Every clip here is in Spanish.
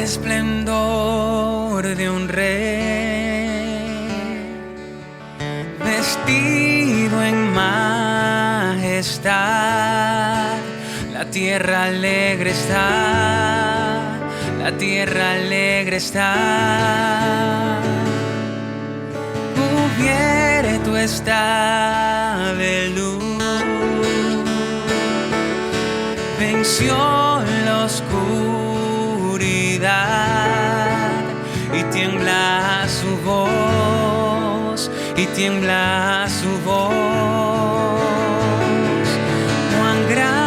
esplendor de un rey, vestido en majestad. La tierra alegre está, la tierra alegre está. Cubierto está de luz, venció la oscuridad y tiembla su voz, y tiembla su voz. Cuán grande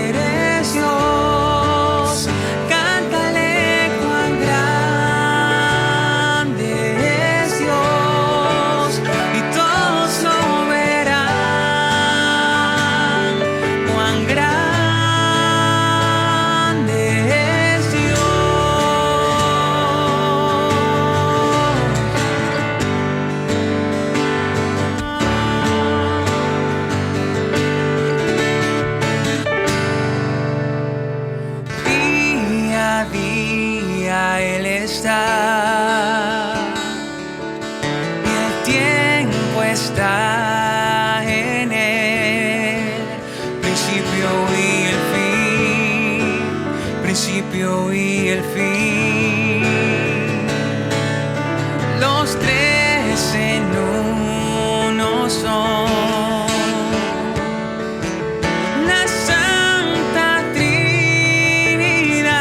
eres Dios, cántale cuán grande es Dios, y todos lo verán. Cuán grande es día a día Él está, y el tiempo está en Él, principio y el fin, principio y el fin. Los tres en uno son. La Santa Trinidad,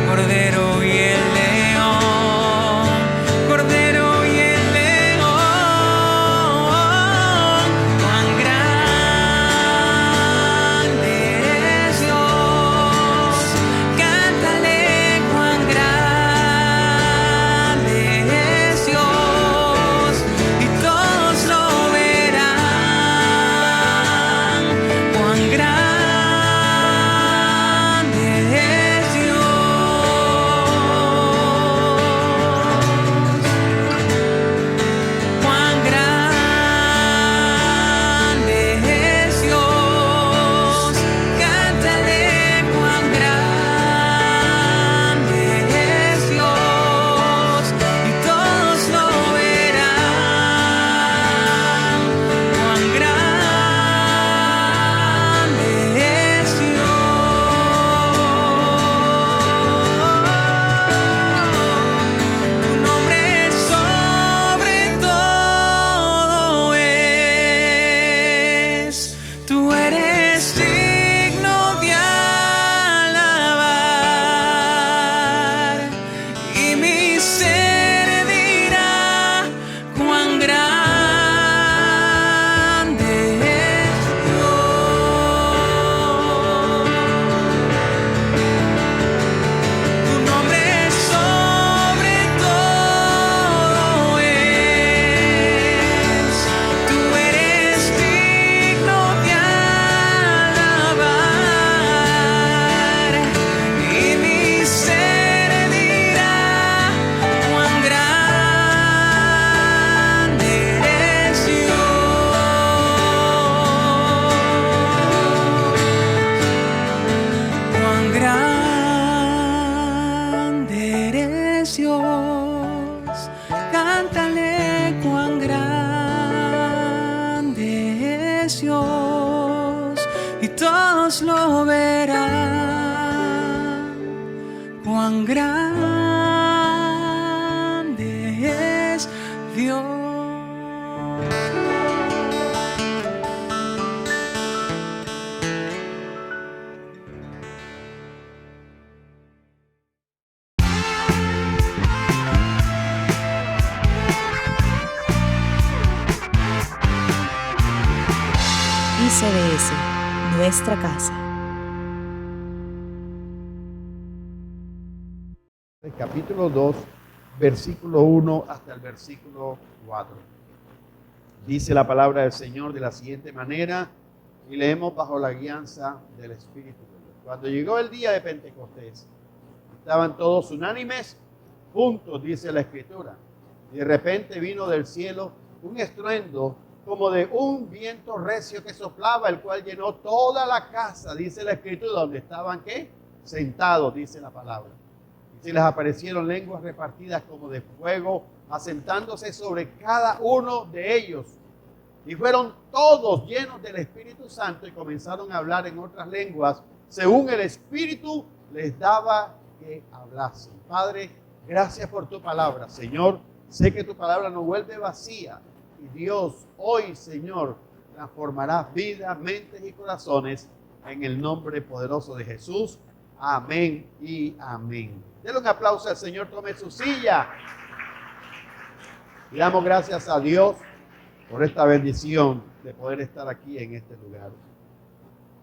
Cordero y el León, Cordero y el León. Cuán grande es Dios, cántale cuán grande es Dios, y todos lo verán. Cuán grande es Dios, cuán grande es Dios, cántale cuán grande es Dios, y todos lo verán. Cuán grande es Dios. Tu nombre sobre todo es. Tú eres digno de alabar, y mi ser dirá cuán grande es Dios. Tu nombre sobre todo es. Tú eres digno de alabar, y mi ser dirá cuán grande eres Dios. Cuán grande eres Dios, cántale cuán grande es Dios, y todos lo verán. Cuán grande es Dios. ICBS, nuestra casa. El capítulo 2, versículo 1 hasta el versículo 4. Dice la palabra del Señor de la siguiente manera, y leemos bajo la guianza del Espíritu de Dios. Cuando llegó el día de Pentecostés, estaban todos unánimes, juntos, dice la Escritura, y de repente vino del cielo un estruendo como de un viento recio que soplaba, el cual llenó toda la casa, dice la Escritura, donde estaban, ¿qué? Sentados, dice la palabra. Y se les aparecieron lenguas repartidas como de fuego, asentándose sobre cada uno de ellos. Y fueron todos llenos del Espíritu Santo y comenzaron a hablar en otras lenguas, según el Espíritu les daba que hablasen. Padre, gracias por tu palabra, Señor. Sé que tu palabra no vuelve vacía. Y Dios, hoy, Señor, transformará vidas, mentes y corazones en el nombre poderoso de Jesús. Amén y amén. Denle un aplauso al Señor, tome su silla. Le damos gracias a Dios por esta bendición de poder estar aquí en este lugar.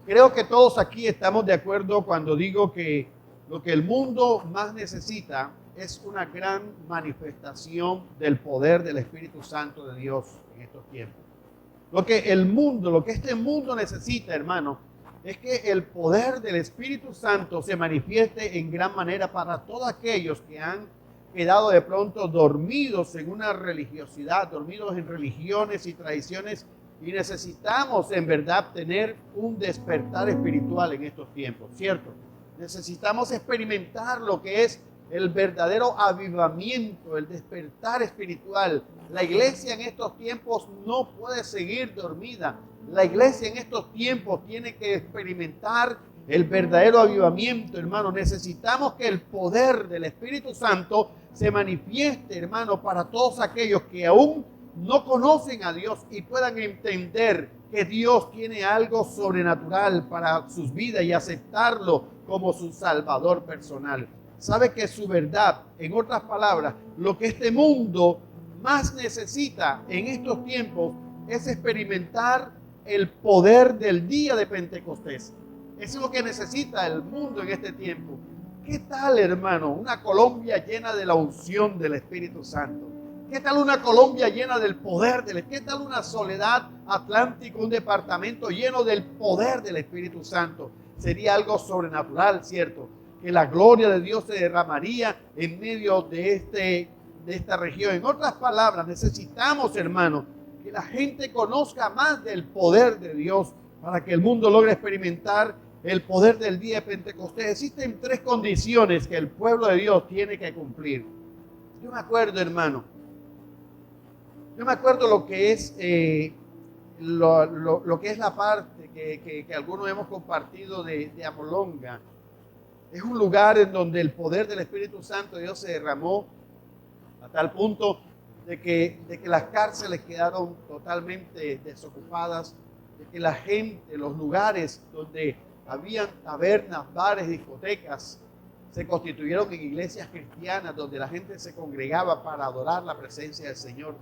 Creo que todos aquí estamos de acuerdo cuando digo que lo que el mundo más necesita es una gran manifestación del poder del Espíritu Santo de Dios en estos tiempos. Lo que este mundo necesita, hermano, es que el poder del Espíritu Santo se manifieste en gran manera para todos aquellos que han quedado de pronto dormidos en una religiosidad, dormidos en religiones y tradiciones, y necesitamos en verdad tener un despertar espiritual en estos tiempos, ¿cierto? Necesitamos experimentar lo que es el verdadero avivamiento, el despertar espiritual. La iglesia en estos tiempos no puede seguir dormida. La iglesia en estos tiempos tiene que experimentar el verdadero avivamiento, hermano. Necesitamos que el poder del Espíritu Santo se manifieste, hermano, para todos aquellos que aún no conocen a Dios y puedan entender que Dios tiene algo sobrenatural para sus vidas y aceptarlo como su Salvador personal. Sabe que su verdad, en otras palabras, lo que este mundo más necesita en estos tiempos es experimentar el poder del día de Pentecostés. Eso es lo que necesita el mundo en este tiempo. ¿Qué tal, hermano? Una Colombia llena de la unción del Espíritu Santo. ¿Qué tal una Colombia llena del poder del Espíritu? ¿Qué tal una Soledad Atlántico, un departamento lleno del poder del Espíritu Santo? Sería algo sobrenatural, ¿cierto? Que la gloria de Dios se derramaría en medio de esta región. En otras palabras, necesitamos, hermano, que la gente conozca más del poder de Dios para que el mundo logre experimentar el poder del día de Pentecostés. Existen 3 condiciones que el pueblo de Dios tiene que cumplir. Yo me acuerdo, hermano, lo que es lo que es la parte que algunos hemos compartido de Amolonga. Es un lugar en donde el poder del Espíritu Santo de Dios se derramó a tal punto de que las cárceles quedaron totalmente desocupadas, de que la gente, los lugares donde habían tabernas, bares, discotecas, se constituyeron en iglesias cristianas donde la gente se congregaba para adorar la presencia del Señor.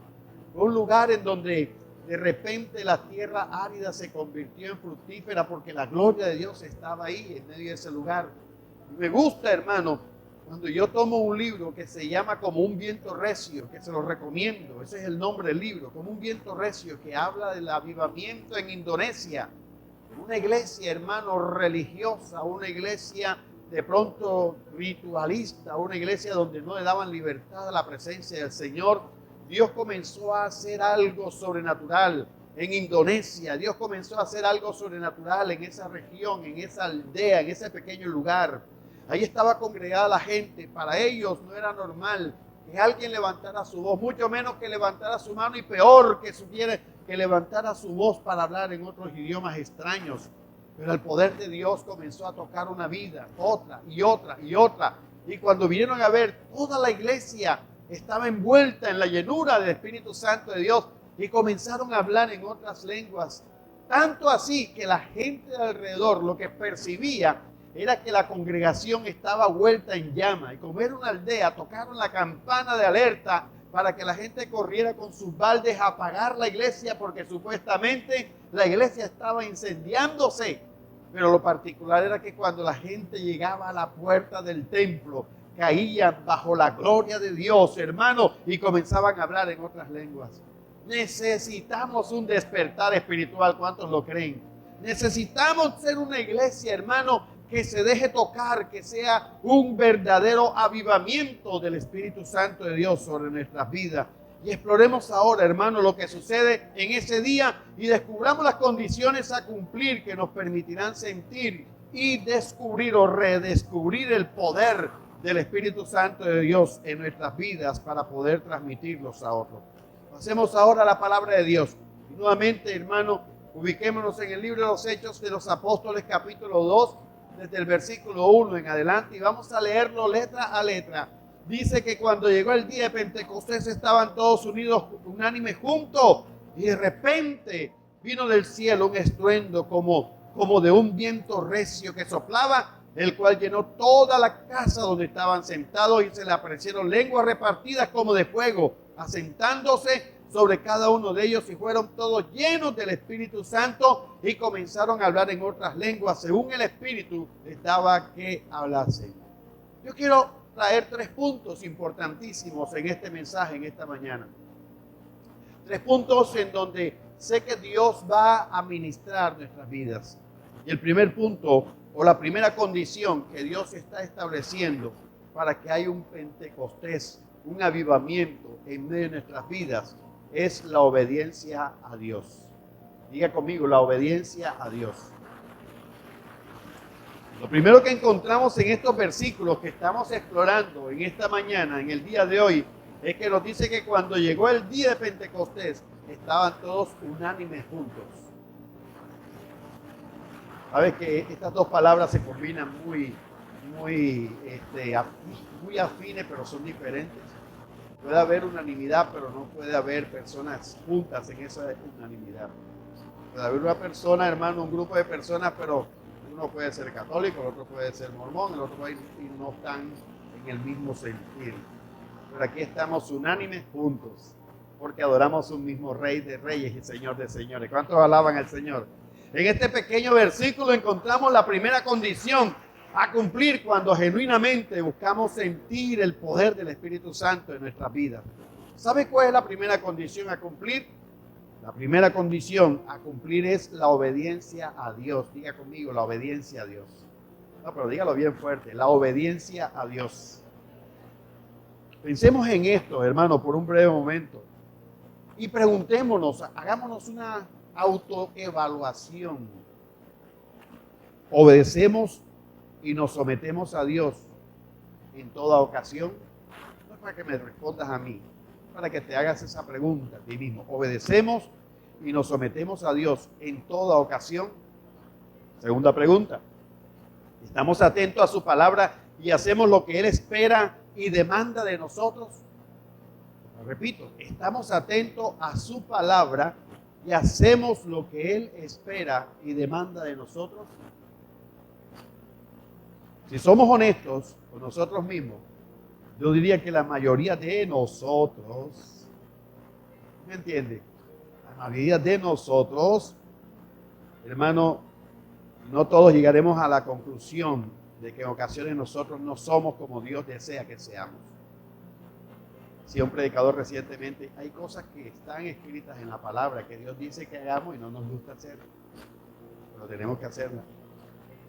Fue un lugar en donde de repente la tierra árida se convirtió en fructífera porque la gloria de Dios estaba ahí en medio de ese lugar. Me gusta, hermano, cuando yo tomo un libro que se llama Como un viento recio, que se lo recomiendo, ese es el nombre del libro, Como un viento recio, que habla del avivamiento en Indonesia. Una iglesia, hermano, religiosa, una iglesia de pronto ritualista, una iglesia donde no le daban libertad a la presencia del Señor. Dios comenzó a hacer algo sobrenatural en Indonesia. Dios comenzó a hacer algo sobrenatural en esa región, en esa aldea, en ese pequeño lugar. Ahí estaba congregada la gente. Para ellos no era normal que alguien levantara su voz, mucho menos que levantara su mano, y peor que levantara su voz para hablar en otros idiomas extraños. Pero el poder de Dios comenzó a tocar una vida, otra y otra y otra. Y cuando vinieron a ver, toda la iglesia estaba envuelta en la llenura del Espíritu Santo de Dios y comenzaron a hablar en otras lenguas. Tanto así que la gente de alrededor lo que percibía era que la congregación estaba vuelta en llama. Y como era una aldea, tocaron la campana de alerta para que la gente corriera con sus baldes a apagar la iglesia, porque supuestamente la iglesia estaba incendiándose. Pero lo particular era que cuando la gente llegaba a la puerta del templo, caían bajo la gloria de Dios, hermano, y comenzaban a hablar en otras lenguas. Necesitamos un despertar espiritual. ¿Cuántos lo creen? Necesitamos ser una iglesia, hermano, que se deje tocar, que sea un verdadero avivamiento del Espíritu Santo de Dios sobre nuestras vidas. Y exploremos ahora, hermano, lo que sucede en ese día y descubramos las condiciones a cumplir que nos permitirán sentir y descubrir o redescubrir el poder del Espíritu Santo de Dios en nuestras vidas para poder transmitirlos a otros. Pasemos ahora a la palabra de Dios. Y nuevamente, hermano, ubiquémonos en el libro de los Hechos de los Apóstoles, capítulo 2, desde el versículo 1 en adelante, y vamos a leerlo letra a letra. Dice que cuando llegó el día de Pentecostés estaban todos unidos, unánimes juntos, y de repente vino del cielo un estruendo como de un viento recio que soplaba, el cual llenó toda la casa donde estaban sentados, y se le aparecieron lenguas repartidas como de fuego, asentándose sobre cada uno de ellos, y fueron todos llenos del Espíritu Santo y comenzaron a hablar en otras lenguas según el Espíritu les daba que hablasen. Yo quiero traer 3 puntos importantísimos en este mensaje, en esta mañana. 3 puntos en donde sé que Dios va a ministrar nuestras vidas. Y el primer punto, o la primera condición que Dios está estableciendo para que haya un Pentecostés, un avivamiento en medio de nuestras vidas, es la obediencia a Dios. Diga conmigo, la obediencia a Dios. Lo primero que encontramos en estos versículos que estamos explorando en esta mañana, en el día de hoy, es que nos dice que cuando llegó el día de Pentecostés, estaban todos unánimes juntos. Sabes que estas dos palabras se combinan muy afines, pero son diferentes. Puede haber unanimidad, pero no puede haber personas juntas en esa unanimidad. Puede haber una persona, hermano, un grupo de personas, pero uno puede ser católico, el otro puede ser mormón, el otro puede, y no están en el mismo sentir. Pero aquí estamos unánimes juntos, porque adoramos un mismo Rey de Reyes y Señor de Señores. ¿Cuántos alaban al Señor? En este pequeño versículo encontramos la primera condición a cumplir cuando genuinamente buscamos sentir el poder del Espíritu Santo en nuestras vidas. ¿Sabe cuál es la primera condición a cumplir? La primera condición a cumplir es la obediencia a Dios. Diga conmigo, la obediencia a Dios. No, pero dígalo bien fuerte, la obediencia a Dios. Pensemos en esto, hermano, por un breve momento. Y preguntémonos, hagámonos una autoevaluación. ¿Obedecemos y nos sometemos a Dios en toda ocasión? No es para que me respondas a mí, para que te hagas esa pregunta a ti mismo. ¿Obedecemos y nos sometemos a Dios en toda ocasión? Segunda pregunta. ¿Estamos atentos a su palabra y hacemos lo que Él espera y demanda de nosotros? Repito, ¿estamos atentos a su palabra y hacemos lo que Él espera y demanda de nosotros? Si somos honestos con nosotros mismos, yo diría que la mayoría de nosotros, ¿me entiende? La mayoría de nosotros, hermano, no todos llegaremos a la conclusión de que en ocasiones nosotros no somos como Dios desea que seamos. Decía un predicador recientemente, hay cosas que están escritas en la palabra que Dios dice que hagamos y no nos gusta hacer, pero tenemos que hacerlas.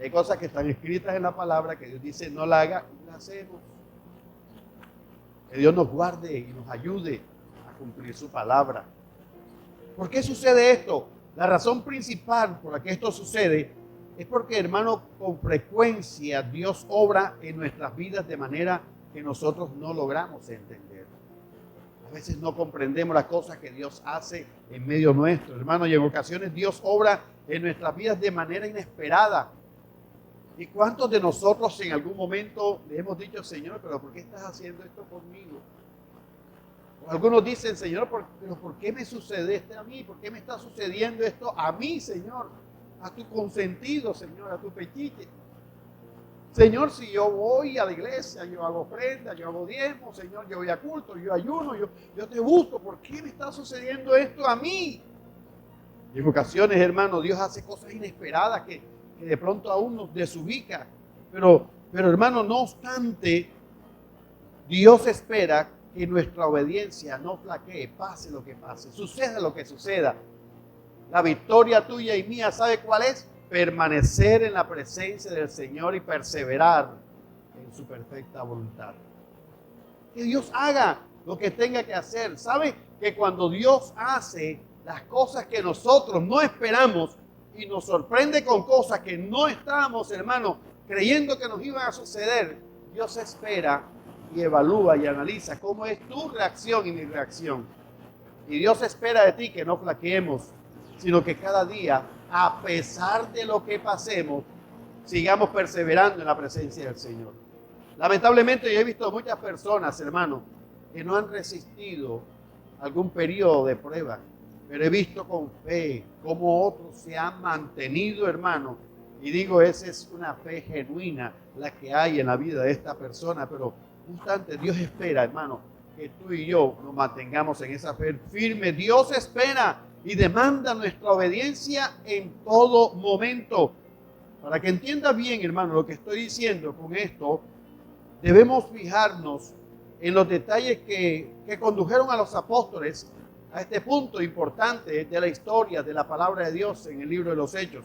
Hay cosas que están escritas en la palabra que Dios dice no la haga y la hacemos. Que Dios nos guarde y nos ayude a cumplir su palabra. ¿Por qué sucede esto? La razón principal por la que esto sucede es porque, hermano, con frecuencia Dios obra en nuestras vidas de manera que nosotros no logramos entender. A veces no comprendemos las cosas que Dios hace en medio nuestro, hermano, y en ocasiones Dios obra en nuestras vidas de manera inesperada. ¿Y cuántos de nosotros en algún momento le hemos dicho, Señor, pero ¿por qué estás haciendo esto conmigo? O algunos dicen, Señor, pero ¿por qué me sucede esto a mí? ¿Por qué me está sucediendo esto a mí, Señor? A tu consentido, Señor, a tu pechiche. Señor, si yo voy a la iglesia, yo hago ofrenda, yo hago diezmo, Señor, yo voy a culto, yo ayuno, yo te busco, ¿por qué me está sucediendo esto a mí? Y en ocasiones, hermano, Dios hace cosas inesperadas que de pronto aún nos desubica. Pero hermano, no obstante, Dios espera que nuestra obediencia no flaquee, pase lo que pase, suceda lo que suceda. La victoria tuya y mía, ¿sabe cuál es? Permanecer en la presencia del Señor y perseverar en su perfecta voluntad. Que Dios haga lo que tenga que hacer. ¿Sabe que cuando Dios hace las cosas que nosotros no esperamos y nos sorprende con cosas que no estábamos, hermano, creyendo que nos iban a suceder, Dios espera y evalúa y analiza cómo es tu reacción y mi reacción? Y Dios espera de ti que no flaqueemos, sino que cada día, a pesar de lo que pasemos, sigamos perseverando en la presencia del Señor. Lamentablemente yo he visto muchas personas, hermano, que no han resistido algún periodo de prueba, pero he visto con fe cómo otros se han mantenido, hermano, y digo, esa es una fe genuina la que hay en la vida de esta persona, pero no obstante, Dios espera, hermano, que tú y yo nos mantengamos en esa fe firme. Dios espera y demanda nuestra obediencia en todo momento. Para que entienda bien, hermano, lo que estoy diciendo con esto, debemos fijarnos en los detalles que condujeron a los apóstoles a este punto importante de la historia de la palabra de Dios en el libro de los Hechos.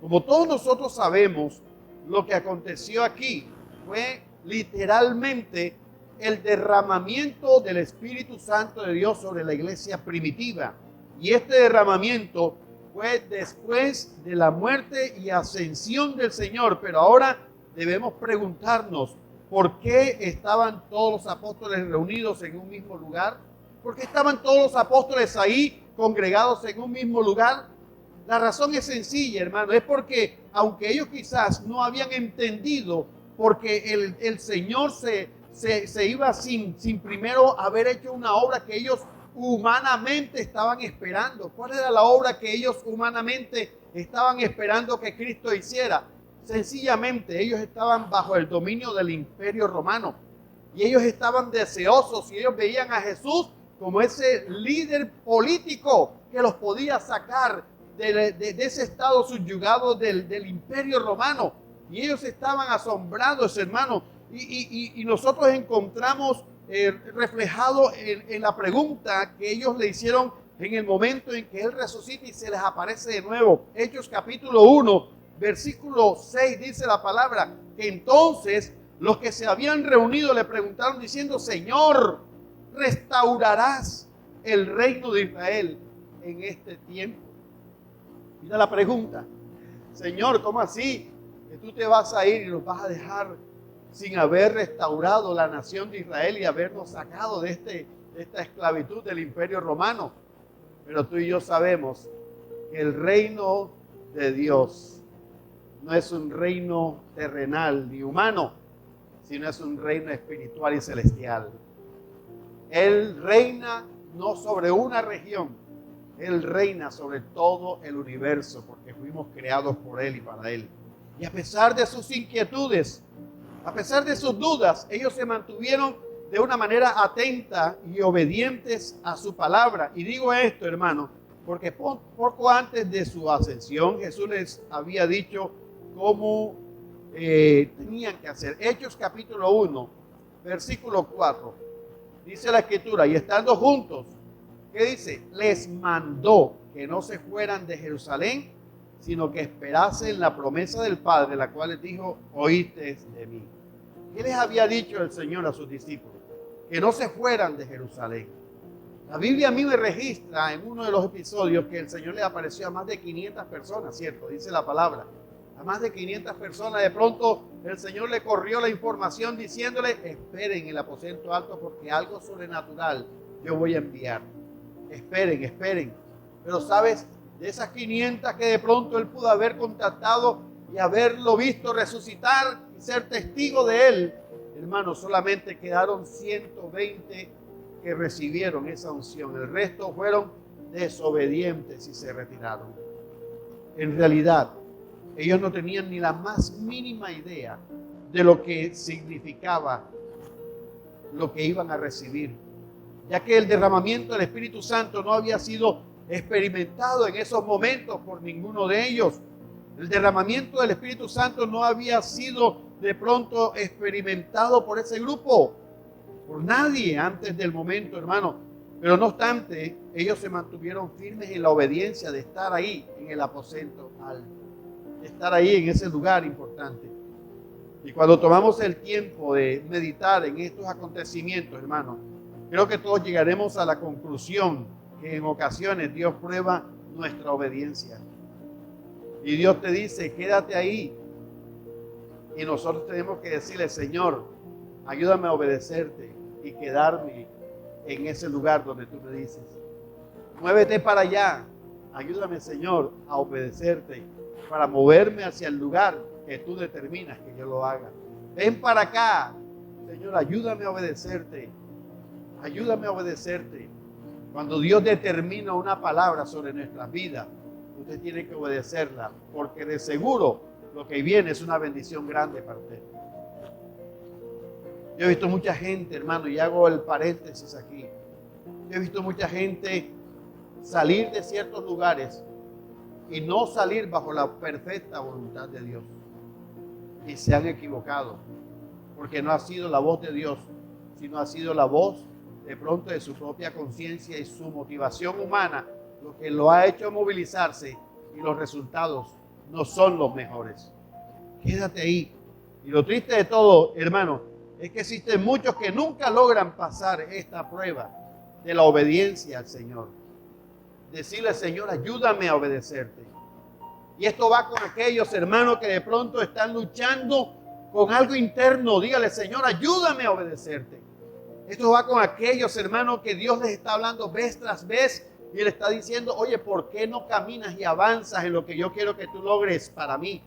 Como todos nosotros sabemos, lo que aconteció aquí fue literalmente el derramamiento del Espíritu Santo de Dios sobre la iglesia primitiva. Y este derramamiento fue después de la muerte y ascensión del Señor. Pero ahora debemos preguntarnos, ¿por qué estaban todos los apóstoles reunidos en un mismo lugar? ¿Por qué estaban todos los apóstoles ahí congregados en un mismo lugar? La razón es sencilla, hermano, es porque aunque ellos quizás no habían entendido, porque el Señor se iba sin primero haber hecho una obra que ellos humanamente estaban esperando. ¿Cuál era la obra que ellos humanamente estaban esperando que Cristo hiciera? Sencillamente, ellos estaban bajo el dominio del Imperio Romano y ellos estaban deseosos y ellos veían a Jesús como ese líder político que los podía sacar de ese estado subyugado del Imperio Romano. Y ellos estaban asombrados, hermano. Y nosotros encontramos reflejado en la pregunta que ellos le hicieron en el momento en que Él resucita y se les aparece de nuevo. Hechos capítulo 1, versículo 6 dice la palabra que entonces los que se habían reunido le preguntaron diciendo: Señor, ¿restaurarás el reino de Israel en este tiempo? Mira la pregunta: Señor, ¿cómo así? Que tú te vas a ir y nos vas a dejar sin haber restaurado la nación de Israel y habernos sacado de esta esclavitud del Imperio Romano. Pero tú y yo sabemos que el reino de Dios no es un reino terrenal ni humano, sino es un reino espiritual y celestial. Él reina no sobre una región, Él reina sobre todo el universo, porque fuimos creados por Él y para Él. Y a pesar de sus inquietudes, a pesar de sus dudas, ellos se mantuvieron de una manera atenta y obedientes a su palabra. Y digo esto, hermano, porque poco antes de su ascensión, Jesús les había dicho cómo tenían que hacer. Hechos capítulo 1, versículo 4, dice la Escritura: y estando juntos, ¿qué dice? Les mandó que no se fueran de Jerusalén, sino que esperasen la promesa del Padre, la cual les dijo: oíste de mí. ¿Qué les había dicho el Señor a sus discípulos? Que no se fueran de Jerusalén. La Biblia a mí me registra en uno de los episodios que el Señor le apareció a más de 500 personas, ¿cierto? Dice la palabra. A más de 500 personas. De pronto el Señor le corrió la información diciéndole: esperen en el aposento alto porque algo sobrenatural yo voy a enviar. Esperen, esperen. Pero sabes, de esas 500 que de pronto él pudo haber contactado y haberlo visto resucitar y ser testigo de él, hermanos, solamente quedaron 120 que recibieron esa unción. El resto fueron desobedientes y se retiraron. En realidad, ellos no tenían ni la más mínima idea de lo que significaba lo que iban a recibir, ya que el derramamiento del Espíritu Santo no había sido experimentado en esos momentos por ninguno de ellos. El derramamiento del Espíritu Santo no había sido de pronto experimentado por ese grupo, por nadie antes del momento, hermano. Pero no obstante, ellos se mantuvieron firmes en la obediencia de estar ahí en el aposento alto, de estar ahí en ese lugar importante. Y cuando tomamos el tiempo de meditar en estos acontecimientos, hermano, Creo que todos llegaremos a la conclusión que en ocasiones Dios prueba nuestra obediencia. Y Dios te dice, quédate ahí. Y nosotros tenemos que decirle, Señor, ayúdame a obedecerte y quedarme en ese lugar donde tú me dices. Muévete para allá. Ayúdame, Señor, a obedecerte para moverme hacia el lugar que tú determinas que yo lo haga. Ven para acá. Señor, ayúdame a obedecerte. Ayúdame a obedecerte. Cuando Dios determina una palabra sobre nuestras vidas, usted tiene que obedecerla, porque de seguro lo que viene es una bendición grande para usted. Yo he visto mucha gente, hermano, y hago el paréntesis aquí. Yo he visto mucha gente salir de ciertos lugares y no salir bajo la perfecta voluntad de Dios. Y se han equivocado, porque no ha sido la voz de Dios, sino ha sido la voz de pronto de su propia conciencia y su motivación humana, lo que lo ha hecho movilizarse, y los resultados no son los mejores. Quédate ahí. Y lo triste de todo, hermano, es que existen muchos que nunca logran pasar esta prueba de la obediencia al Señor. Decirle, Señor, ayúdame a obedecerte. Y esto va con aquellos hermanos que de pronto están luchando con algo interno. Dígale, Señor, ayúdame a obedecerte. Esto va con aquellos hermanos que Dios les está hablando vez tras vez y le está diciendo, oye, ¿por qué no caminas y avanzas en lo que yo quiero que tú logres para mí?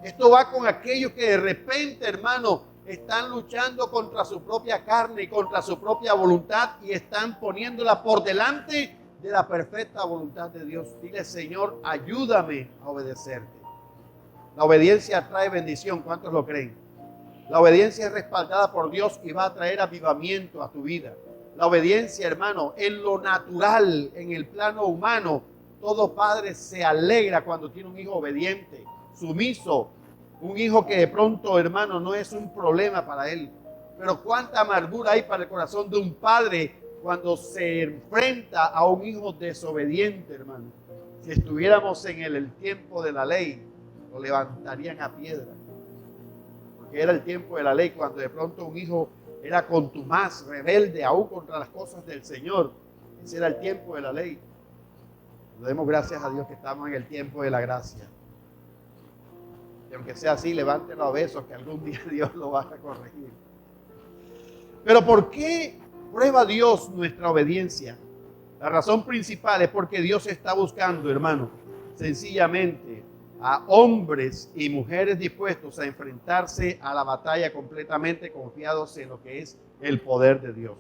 Esto va con aquellos que de repente, hermano, están luchando contra su propia carne y contra su propia voluntad y están poniéndola por delante de la perfecta voluntad de Dios. Dile, Señor, ayúdame a obedecerte. La obediencia trae bendición. ¿Cuántos lo creen? La obediencia es respaldada por Dios y va a traer avivamiento a tu vida. La obediencia, hermano, en lo natural, en el plano humano, todo padre se alegra cuando tiene un hijo obediente, sumiso, un hijo que de pronto, hermano, no es un problema para él. Pero cuánta amargura hay para el corazón de un padre cuando se enfrenta a un hijo desobediente, hermano. Si estuviéramos en el tiempo de la ley, lo levantarían a piedra. Porque era el tiempo de la ley, cuando de pronto un hijo era contumaz, rebelde, aún contra las cosas del Señor. Ese era el tiempo de la ley. Le demos gracias a Dios que estamos en el tiempo de la gracia. Y aunque sea así, levántelo a besos, que algún día Dios lo va a corregir. Pero ¿por qué prueba Dios nuestra obediencia? La razón principal es porque Dios está buscando, hermano, sencillamente a hombres y mujeres dispuestos a enfrentarse a la batalla completamente confiados en lo que es el poder de Dios.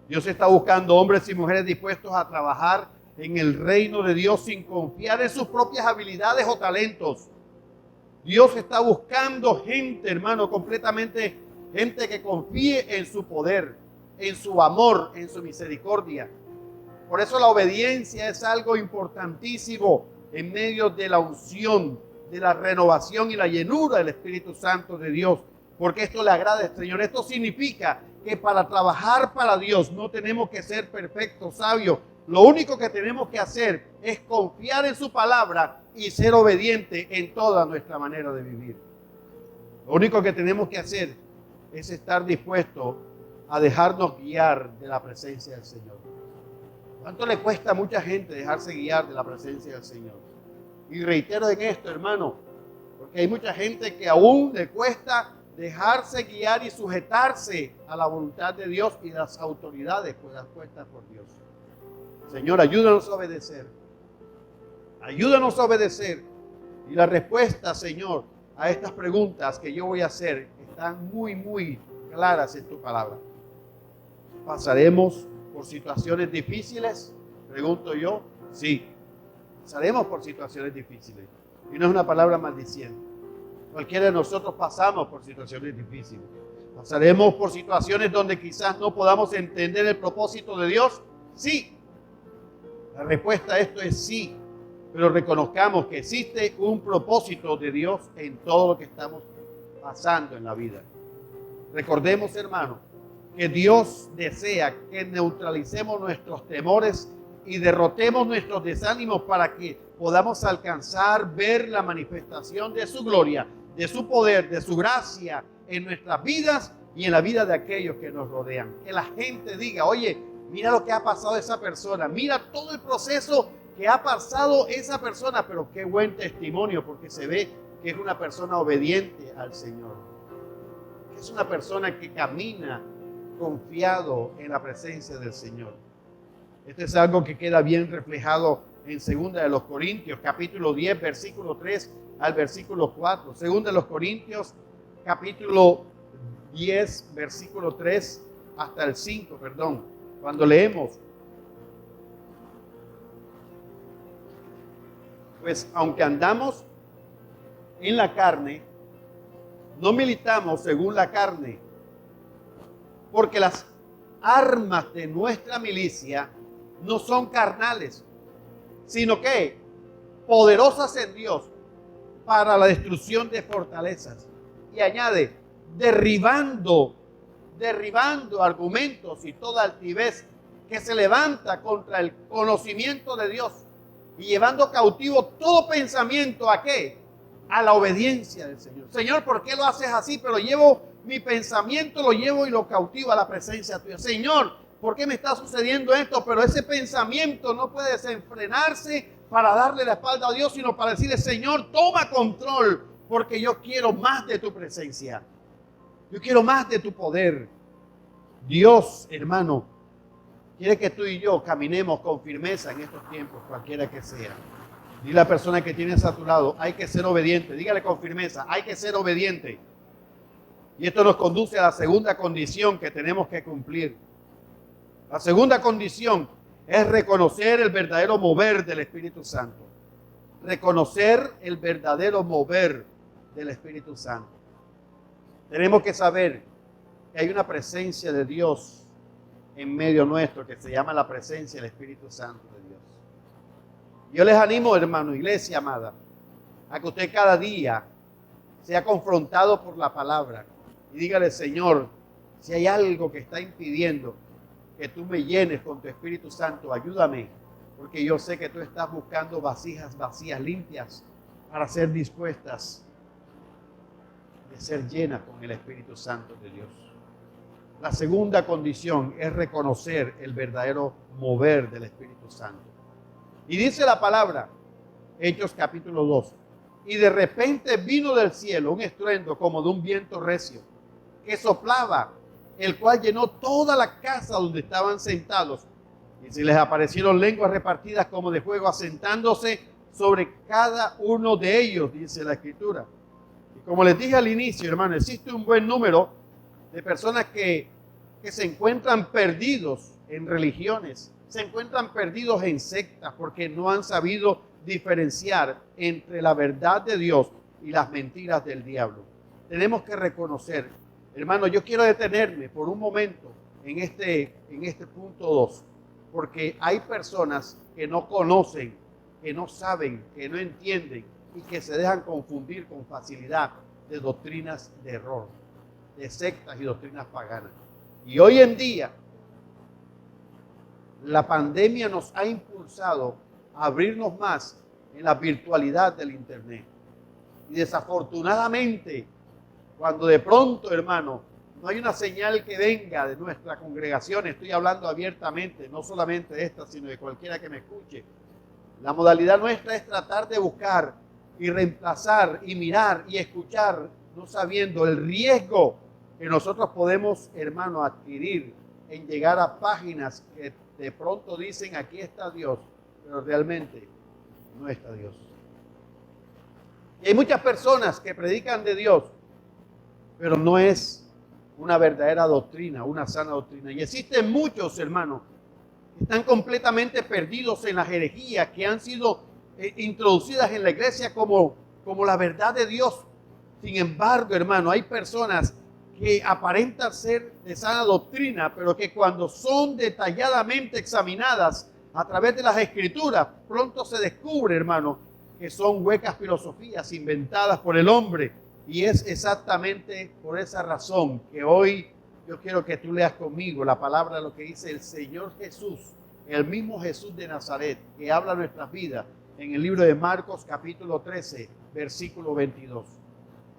Dios está buscando hombres y mujeres dispuestos a trabajar en el reino de Dios sin confiar en sus propias habilidades o talentos. Dios está buscando gente, hermano, completamente gente que confíe en su poder, en su amor, en su misericordia. Por eso la obediencia es algo importantísimo en medio de la unción, de la renovación y la llenura del Espíritu Santo de Dios, porque esto le agrada al Señor. Esto significa que para trabajar para Dios no tenemos que ser perfectos, sabios. Lo único que tenemos que hacer es confiar en su palabra y ser obediente en toda nuestra manera de vivir. Lo único que tenemos que hacer es estar dispuestos a dejarnos guiar de la presencia del Señor. ¿Cuánto le cuesta a mucha gente dejarse guiar de la presencia del Señor? Y reitero en esto, hermano, porque hay mucha gente que aún le cuesta dejarse guiar y sujetarse a la voluntad de Dios y las autoridades puestas por Dios. Señor, ayúdanos a obedecer. Ayúdanos a obedecer. Y la respuesta, Señor, a estas preguntas que yo voy a hacer están muy, muy claras en tu palabra. ¿Pasaremos por situaciones difíciles? Pregunto yo. Sí, pasaremos por situaciones difíciles. Y no es una palabra maldiciente. Cualquiera de nosotros pasamos por situaciones difíciles. ¿Pasaremos por situaciones donde quizás no podamos entender el propósito de Dios? Sí. La respuesta a esto es sí. Pero reconozcamos que existe un propósito de Dios en todo lo que estamos pasando en la vida. Recordemos, hermano, que Dios desea que neutralicemos nuestros temores y derrotemos nuestros desánimos para que podamos alcanzar, ver la manifestación de su gloria, de su poder, de su gracia en nuestras vidas y en la vida de aquellos que nos rodean. Que la gente diga, oye, mira lo que ha pasado esa persona, mira todo el proceso que ha pasado esa persona, pero qué buen testimonio, porque se ve que es una persona obediente al Señor. Que es una persona que camina confiado en la presencia del Señor. Esto es algo que queda bien reflejado en 2 de los Corintios, capítulo 10, versículo 3 al versículo 4. 2 de los Corintios, capítulo 10, versículo 3 hasta el 5, perdón. Cuando leemos, pues aunque andamos en la carne, no militamos según la carne, porque las armas de nuestra milicia no son carnales, sino que poderosas en Dios para la destrucción de fortalezas. Y añade, derribando argumentos y toda altivez que se levanta contra el conocimiento de Dios y llevando cautivo todo pensamiento ¿a qué? A la obediencia del Señor. Señor, ¿por qué lo haces así? Pero llevo mi pensamiento, lo llevo y lo cautivo a la presencia tuya. Señor, ¿por qué me está sucediendo esto? Pero ese pensamiento no puede desenfrenarse para darle la espalda a Dios, sino para decirle, Señor, toma control, porque yo quiero más de tu presencia. Yo quiero más de tu poder. Dios, hermano, quiere que tú y yo caminemos con firmeza en estos tiempos, cualquiera que sea. Dile a la persona que tienes a tu lado, hay que ser obediente. Dígale con firmeza, hay que ser obediente. Y esto nos conduce a la segunda condición que tenemos que cumplir. La segunda condición es reconocer el verdadero mover del Espíritu Santo. Reconocer el verdadero mover del Espíritu Santo. Tenemos que saber que hay una presencia de Dios en medio nuestro que se llama la presencia del Espíritu Santo de Dios. Yo les animo, hermano, iglesia amada, a que usted cada día sea confrontado por la palabra y dígale, Señor, si hay algo que está impidiendo que tú me llenes con tu Espíritu Santo, ayúdame, porque yo sé que tú estás buscando vasijas vacías, limpias, para ser dispuestas de ser llenas con el Espíritu Santo de Dios. La segunda condición es reconocer el verdadero mover del Espíritu Santo. Y dice la palabra, Hechos capítulo 2, y de repente vino del cielo un estruendo como de un viento recio, que soplaba, el cual llenó toda la casa donde estaban sentados. Y se les aparecieron lenguas repartidas como de fuego, asentándose sobre cada uno de ellos, dice la Escritura. Y como les dije al inicio, hermano, existe un buen número de personas que se encuentran perdidos en religiones, se encuentran perdidos en sectas porque no han sabido diferenciar entre la verdad de Dios y las mentiras del diablo. Tenemos que reconocer, hermano, yo quiero detenerme por un momento en este punto 2, porque hay personas que no conocen, que no saben, que no entienden y que se dejan confundir con facilidad de doctrinas de error, de sectas y doctrinas paganas. Y hoy en día, la pandemia nos ha impulsado a abrirnos más en la virtualidad del Internet. Y desafortunadamente, cuando de pronto, hermano, no hay una señal que venga de nuestra congregación, estoy hablando abiertamente, no solamente de esta, sino de cualquiera que me escuche. La modalidad nuestra es tratar de buscar y reemplazar y mirar y escuchar, no sabiendo el riesgo que nosotros podemos, hermano, adquirir en llegar a páginas que de pronto dicen aquí está Dios, pero realmente no está Dios. Y hay muchas personas que predican de Dios, pero no es una verdadera doctrina, una sana doctrina. Y existen muchos, hermanos, que están completamente perdidos en las herejías que han sido introducidas en la iglesia como la verdad de Dios. Sin embargo, hermano, hay personas que aparentan ser de sana doctrina, pero que cuando son detalladamente examinadas a través de las Escrituras, pronto se descubre, hermano, que son huecas filosofías inventadas por el hombre. Y es exactamente por esa razón que hoy yo quiero que tú leas conmigo la palabra, lo que dice el Señor Jesús, el mismo Jesús de Nazaret, que habla nuestras vidas en el libro de Marcos capítulo 13, versículo 22.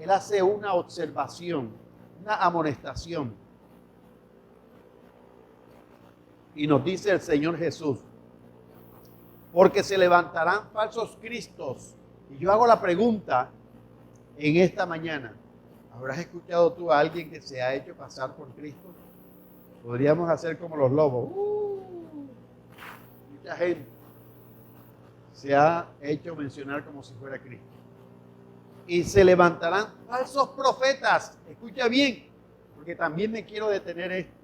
Él hace una observación una amonestación. Y nos dice el Señor Jesús, porque se levantarán falsos cristos. Y yo hago la pregunta en esta mañana, ¿habrás escuchado tú a alguien que se ha hecho pasar por Cristo? Podríamos hacer como los lobos. Mucha gente se ha hecho mencionar como si fuera Cristo. Y se levantarán falsos profetas. Escucha bien, porque también me quiero detener en esto.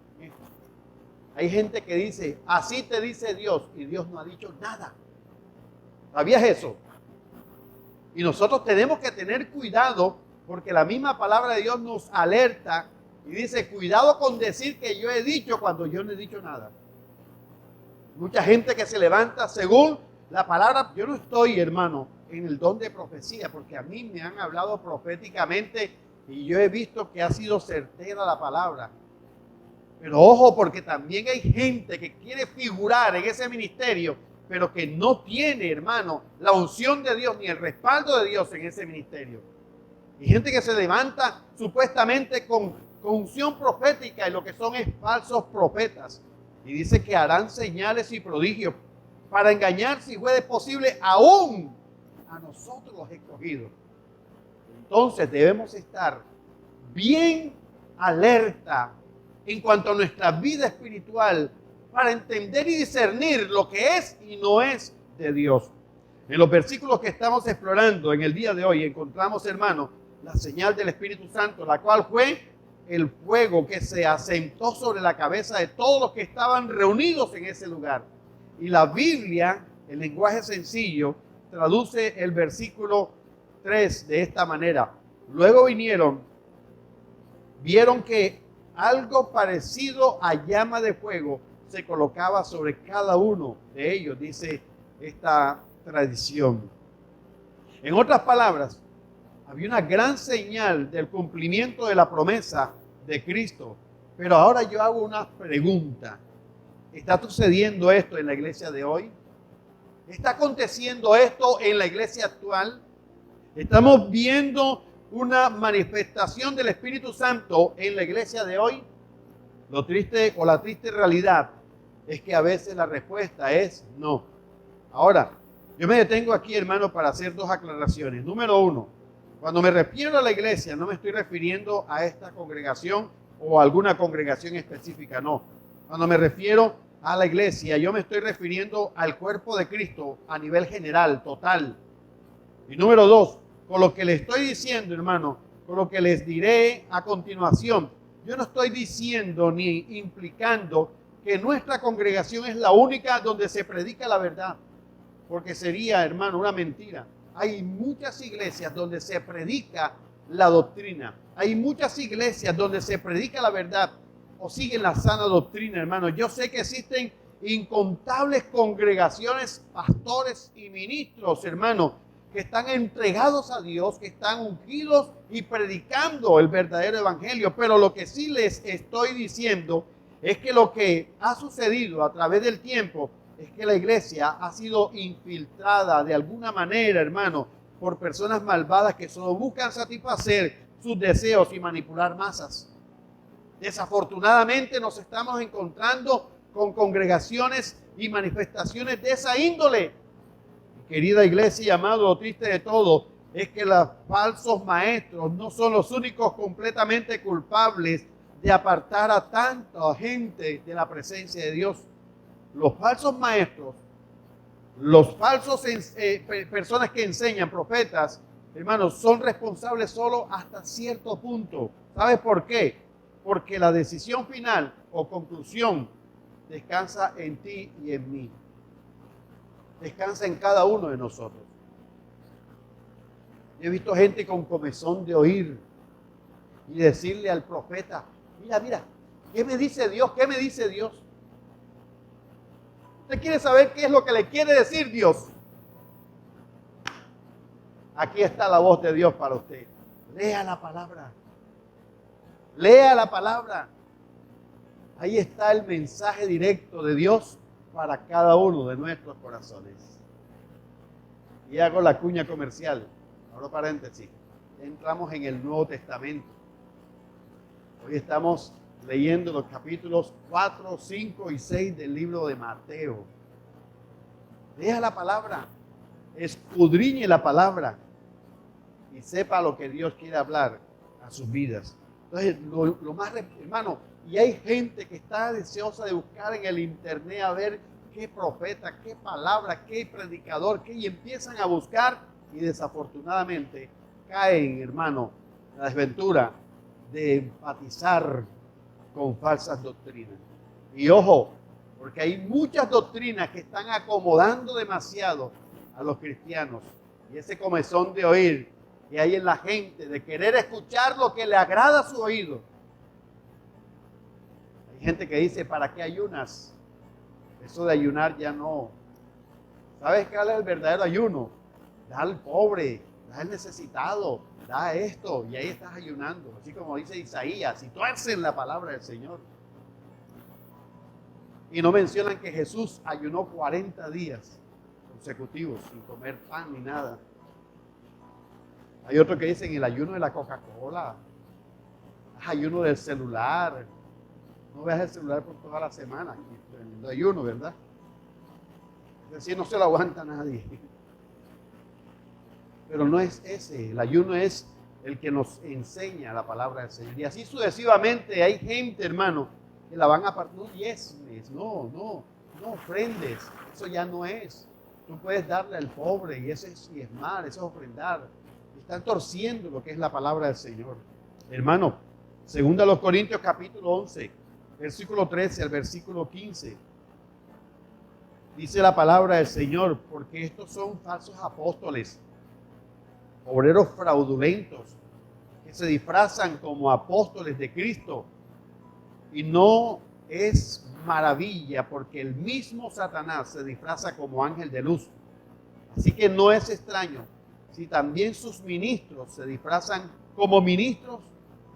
Hay gente que dice, así te dice Dios, y Dios no ha dicho nada. ¿Sabías eso? Y nosotros tenemos que tener cuidado, porque la misma palabra de Dios nos alerta y dice, cuidado con decir que yo he dicho cuando yo no he dicho nada. Mucha gente que se levanta según la palabra. Yo no estoy, hermano, en el don de profecía, porque a mí me han hablado proféticamente y yo he visto que ha sido certera la palabra. Pero ojo, porque también hay gente que quiere figurar en ese ministerio, pero que no tiene, hermano, la unción de Dios ni el respaldo de Dios en ese ministerio. Y gente que se levanta supuestamente con unción profética y lo que son es falsos profetas. Y dice que harán señales y prodigios para engañar, si fuere posible, aún a nosotros los escogidos. Entonces debemos estar bien alerta en cuanto a nuestra vida espiritual para entender y discernir lo que es y no es de Dios. En los versículos que estamos explorando en el día de hoy encontramos, hermanos, la señal del Espíritu Santo, la cual fue el fuego que se asentó sobre la cabeza de todos los que estaban reunidos en ese lugar. Y la Biblia, en lenguaje sencillo, traduce el versículo 3 de esta manera. Luego vieron que algo parecido a llama de fuego se colocaba sobre cada uno de ellos, dice esta tradición. En otras palabras, había una gran señal del cumplimiento de la promesa de Cristo. Pero ahora yo hago una pregunta. ¿Está sucediendo esto en la iglesia de hoy? ¿Está aconteciendo esto en la iglesia actual? ¿Estamos viendo una manifestación del Espíritu Santo en la iglesia de hoy? Lo triste o la triste realidad es que a veces la respuesta es no. Ahora, yo me detengo aquí, hermano, para hacer dos aclaraciones. Número uno, cuando me refiero a la iglesia, no me estoy refiriendo a esta congregación o a alguna congregación específica, no. Cuando me refiero a la iglesia, yo me estoy refiriendo al cuerpo de Cristo a nivel general, total. Y número dos, con lo que le estoy diciendo, hermano, con lo que les diré a continuación, yo no estoy diciendo ni implicando que nuestra congregación es la única donde se predica la verdad, porque sería, hermano, una mentira. Hay muchas iglesias donde se predica la doctrina. Hay muchas iglesias donde se predica la verdad o siguen la sana doctrina, hermano. Yo sé que existen incontables congregaciones, pastores y ministros, hermano, que están entregados a Dios, que están ungidos y predicando el verdadero evangelio. Pero lo que sí les estoy diciendo es que lo que ha sucedido a través del tiempo es que la iglesia ha sido infiltrada de alguna manera, hermano, por personas malvadas que solo buscan satisfacer sus deseos y manipular masas. Desafortunadamente nos estamos encontrando con congregaciones y manifestaciones de esa índole. Querida iglesia, y amado, lo triste de todo es que los falsos maestros no son los únicos completamente culpables de apartar a tanta gente de la presencia de Dios. Los falsos maestros, los falsos personas que enseñan, profetas, hermanos, son responsables solo hasta cierto punto. ¿Sabes por qué? Porque la decisión final o conclusión descansa en ti y en mí. Descansa en cada uno de nosotros. Yo he visto gente con comezón de oír y decirle al profeta, mira, ¿qué me dice Dios? ¿Qué me dice Dios? ¿Usted quiere saber qué es lo que le quiere decir Dios? Aquí está la voz de Dios para usted. Lea la palabra. Lea la palabra. Ahí está el mensaje directo de Dios para cada uno de nuestros corazones. Y hago la cuña comercial. Abro paréntesis. Entramos en el Nuevo Testamento. Hoy estamos leyendo los capítulos 4, 5 y 6 del libro de Mateo. Lea la palabra, escudriñe la palabra y sepa lo que Dios quiere hablar a sus vidas. Entonces, lo más, hermano, y hay gente que está deseosa de buscar en el internet a ver qué profeta, qué palabra, qué predicador, y empiezan a buscar y desafortunadamente caen, hermano, en la desventura de empatizar con falsas doctrinas. Y ojo, porque hay muchas doctrinas que están acomodando demasiado a los cristianos. Y ese comezón de oír que hay en la gente, de querer escuchar lo que le agrada a su oído. Hay gente que dice, ¿para qué ayunas? Eso de ayunar ya no. ¿Sabes qué es el verdadero ayuno? Da al pobre, da al necesitado, da esto, y ahí estás ayunando. Así como dice Isaías, y tuercen la palabra del Señor. Y no mencionan que Jesús ayunó 40 días consecutivos, sin comer pan ni nada. Hay otros que dicen el ayuno de la Coca-Cola, ayuno del celular. No veas el celular por toda la semana, el ayuno, ¿verdad? Es decir, no se lo aguanta nadie. Pero no es ese, el ayuno es el que nos enseña la palabra del Señor. Y así sucesivamente hay gente, hermano, que la van a partir. No diezmes, no ofrendes, eso ya no es. Tú puedes darle al pobre y eso es diezmar, eso es ofrendar. Están torciendo lo que es la palabra del Señor. Hermano, 2 Corintios capítulo 11, versículo 13 al versículo 15. Dice la palabra del Señor, porque estos son falsos apóstoles, obreros fraudulentos, que se disfrazan como apóstoles de Cristo. Y no es maravilla, porque el mismo Satanás se disfraza como ángel de luz. Así que no es extraño si también sus ministros se disfrazan como ministros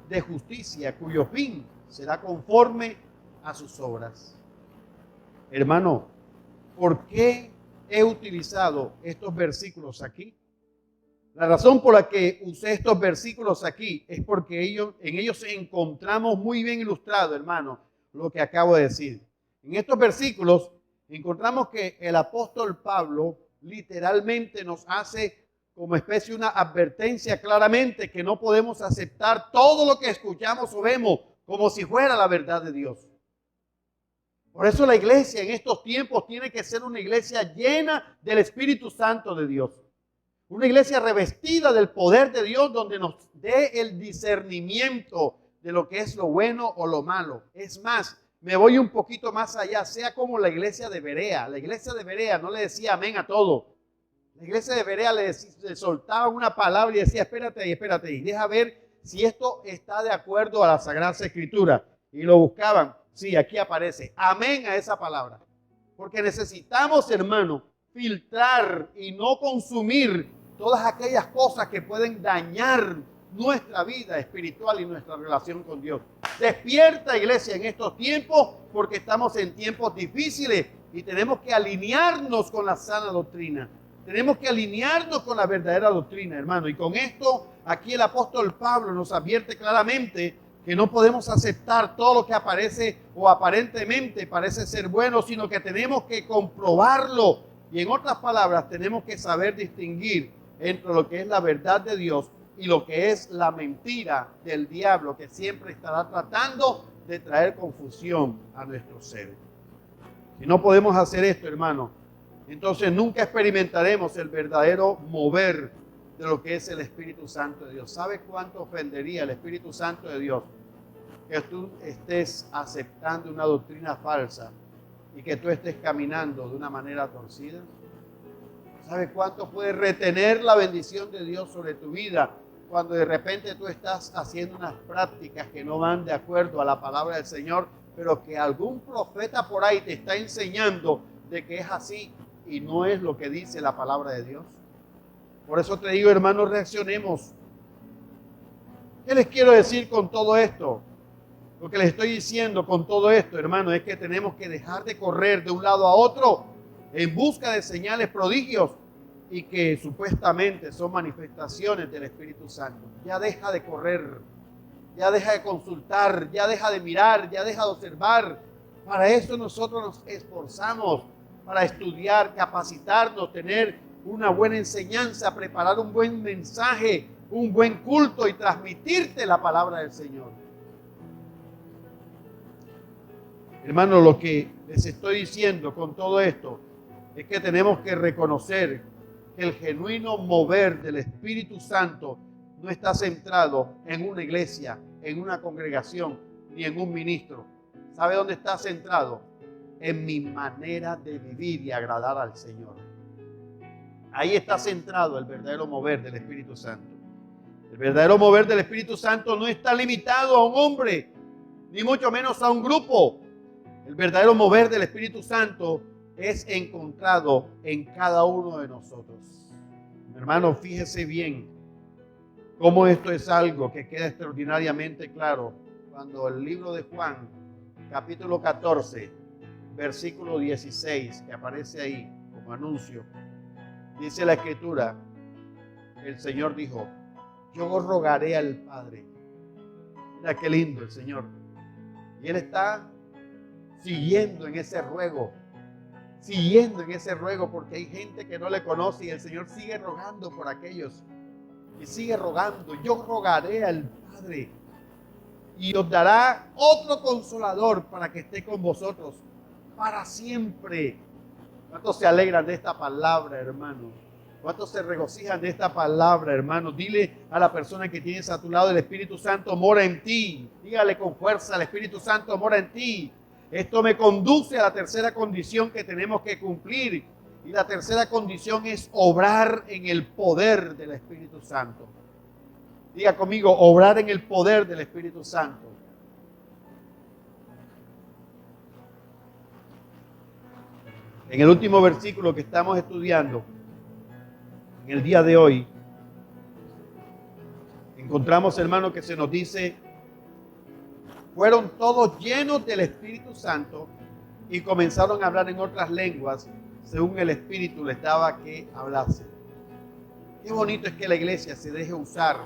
de justicia, cuyo fin será conforme a sus obras. Hermano, ¿por qué he utilizado estos versículos aquí? La razón por la que usé estos versículos aquí es porque en ellos encontramos muy bien ilustrado, hermano, lo que acabo de decir. En estos versículos encontramos que el apóstol Pablo literalmente nos hace como especie una advertencia claramente que no podemos aceptar todo lo que escuchamos o vemos como si fuera la verdad de Dios. Por eso la iglesia en estos tiempos tiene que ser una iglesia llena del Espíritu Santo de Dios. Una iglesia revestida del poder de Dios donde nos dé el discernimiento de lo que es lo bueno o lo malo. Es más, me voy un poquito más allá, sea como la iglesia de Berea. La iglesia de Berea no le decía amén a todo. La iglesia de Berea le soltaba una palabra y decía, espérate y deja ver si esto está de acuerdo a la Sagrada Escritura. Y lo buscaban. Sí, aquí aparece. Amén a esa palabra. Porque necesitamos, hermano, filtrar y no consumir todas aquellas cosas que pueden dañar nuestra vida espiritual y nuestra relación con Dios. Despierta, iglesia, en estos tiempos, porque estamos en tiempos difíciles y tenemos que alinearnos con la sana doctrina. Tenemos que alinearnos con la verdadera doctrina, hermano. Y con esto, aquí el apóstol Pablo nos advierte claramente que no podemos aceptar todo lo que aparece o aparentemente parece ser bueno, sino que tenemos que comprobarlo. Y en otras palabras, tenemos que saber distinguir entre lo que es la verdad de Dios y lo que es la mentira del diablo, que siempre estará tratando de traer confusión a nuestro ser. Si no podemos hacer esto, hermano, entonces nunca experimentaremos el verdadero mover de lo que es el Espíritu Santo de Dios. ¿Sabe cuánto ofendería el Espíritu Santo de Dios que tú estés aceptando una doctrina falsa y que tú estés caminando de una manera torcida? ¿Sabe cuánto puede retener la bendición de Dios sobre tu vida cuando de repente tú estás haciendo unas prácticas que no van de acuerdo a la palabra del Señor, pero que algún profeta por ahí te está enseñando de que es así y no es lo que dice la palabra de Dios? Por eso te digo, hermanos, reaccionemos. ¿Qué les quiero decir con todo esto? Lo que les estoy diciendo con todo esto, hermano, es que tenemos que dejar de correr de un lado a otro en busca de señales, prodigios y que supuestamente son manifestaciones del Espíritu Santo. Ya deja de correr. ya deja de consultar, ya deja de mirar, ya deja de observar. Para eso nosotros nos esforzamos, para estudiar, capacitarnos, tener una buena enseñanza, preparar un buen mensaje, un buen culto y transmitirte la palabra del Señor. Hermano, lo que les estoy diciendo con todo esto es que tenemos que reconocer que el genuino mover del Espíritu Santo no está centrado en una iglesia, en una congregación, ni en un ministro. ¿Sabe dónde está centrado? En mi manera de vivir y agradar al Señor. Ahí está centrado el verdadero mover del Espíritu Santo. El verdadero mover del Espíritu Santo no está limitado a un hombre, ni mucho menos a un grupo. El verdadero mover del Espíritu Santo es encontrado en cada uno de nosotros. Hermano, fíjese bien cómo esto es algo que queda extraordinariamente claro cuando el libro de Juan, capítulo 14, versículo 16, que aparece ahí como anuncio, dice la Escritura, el Señor dijo, yo rogaré al Padre. Mira qué lindo el Señor. Y Él está siguiendo en ese ruego, porque hay gente que no le conoce y el Señor sigue rogando por aquellos. Y sigue rogando, yo rogaré al Padre y os dará otro consolador para que esté con vosotros para siempre. ¿Cuántos se alegran de esta palabra, hermano? ¿Cuántos se regocijan de esta palabra, hermano? Dile a la persona que tienes a tu lado, el Espíritu Santo mora en ti. Dígale con fuerza, el Espíritu Santo mora en ti. Esto me conduce a la tercera condición que tenemos que cumplir. Y la tercera condición es obrar en el poder del Espíritu Santo. Diga conmigo, obrar en el poder del Espíritu Santo. En el último versículo que estamos estudiando, en el día de hoy, encontramos, hermano, que se nos dice, fueron todos llenos del Espíritu Santo y comenzaron a hablar en otras lenguas, según el Espíritu les daba que hablase. Qué bonito es que la iglesia se deje usar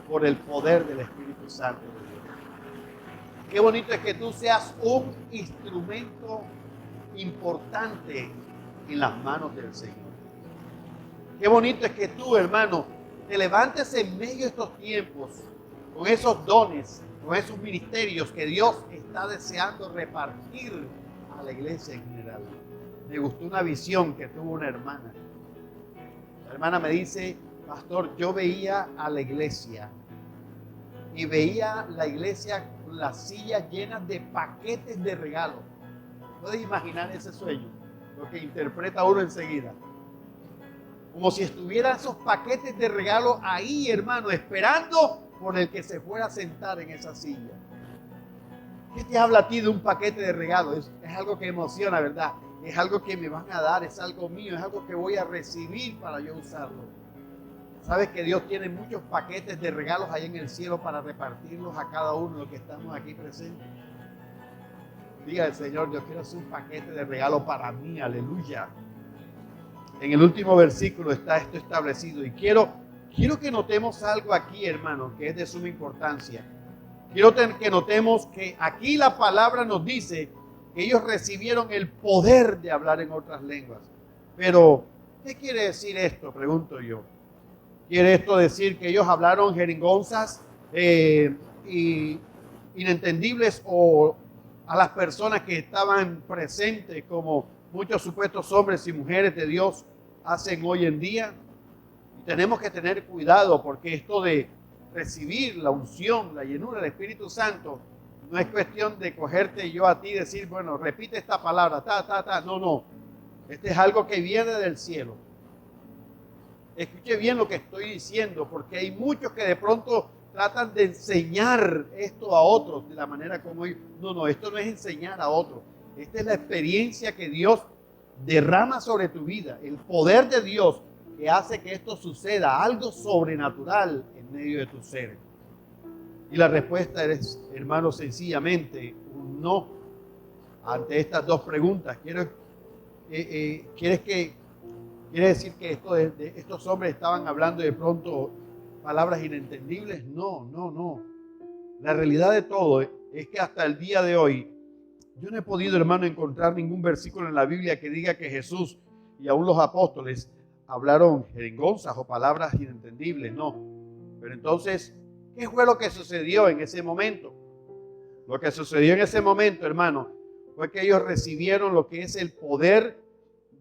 por el poder del Espíritu Santo de Dios. Qué bonito es que tú seas un instrumento importante en las manos del Señor. Qué bonito es que tú, hermano, te levantes en medio de estos tiempos con esos dones, con esos ministerios que Dios está deseando repartir a la iglesia en general. Me gustó una visión que tuvo una hermana. La hermana me dice, pastor, yo veía a la iglesia y veía la iglesia con las sillas llenas de paquetes de regalos. ¿Puedes imaginar ese sueño? Lo que interpreta uno enseguida. Como si estuvieran esos paquetes de regalos ahí, hermano, esperando por el que se fuera a sentar en esa silla. ¿Qué te habla a ti de un paquete de regalos? Es algo que emociona, ¿verdad? Es algo que me van a dar, es algo mío, es algo que voy a recibir para yo usarlo. ¿Sabes que Dios tiene muchos paquetes de regalos ahí en el cielo para repartirlos a cada uno de los que estamos aquí presentes? Diga el Señor, yo quiero hacer un paquete de regalo para mí, aleluya. En el último versículo está esto establecido y quiero que notemos algo aquí, hermano, que es de suma importancia. Quiero que notemos que aquí la palabra nos dice que ellos recibieron el poder de hablar en otras lenguas. Pero, ¿qué quiere decir esto? Pregunto yo. ¿Quiere esto decir que ellos hablaron jeringonzas y inentendibles o a las personas que estaban presentes como muchos supuestos hombres y mujeres de Dios hacen hoy en día? Y tenemos que tener cuidado porque esto de recibir la unción, la llenura del Espíritu Santo, no es cuestión de cogerte yo a ti y decir, bueno, repite esta palabra, No. Este es algo que viene del cielo. Escuche bien lo que estoy diciendo, porque hay muchos que de pronto tratan de enseñar esto a otros de la manera como ellos. No, esto no es enseñar a otros. Esta es la experiencia que Dios derrama sobre tu vida, el poder de Dios que hace que esto suceda, algo sobrenatural en medio de tu ser. Y la respuesta es, hermano, sencillamente un no ante estas dos preguntas. ¿Quiere decir que estos hombres estaban hablando de pronto palabras inentendibles? No. La realidad de todo es que hasta el día de hoy, yo no he podido, hermano, encontrar ningún versículo en la Biblia que diga que Jesús y aún los apóstoles hablaron jeringonzas o palabras inentendibles, no. Pero entonces, ¿qué fue lo que sucedió en ese momento? Lo que sucedió en ese momento, hermano, fue que ellos recibieron lo que es el poder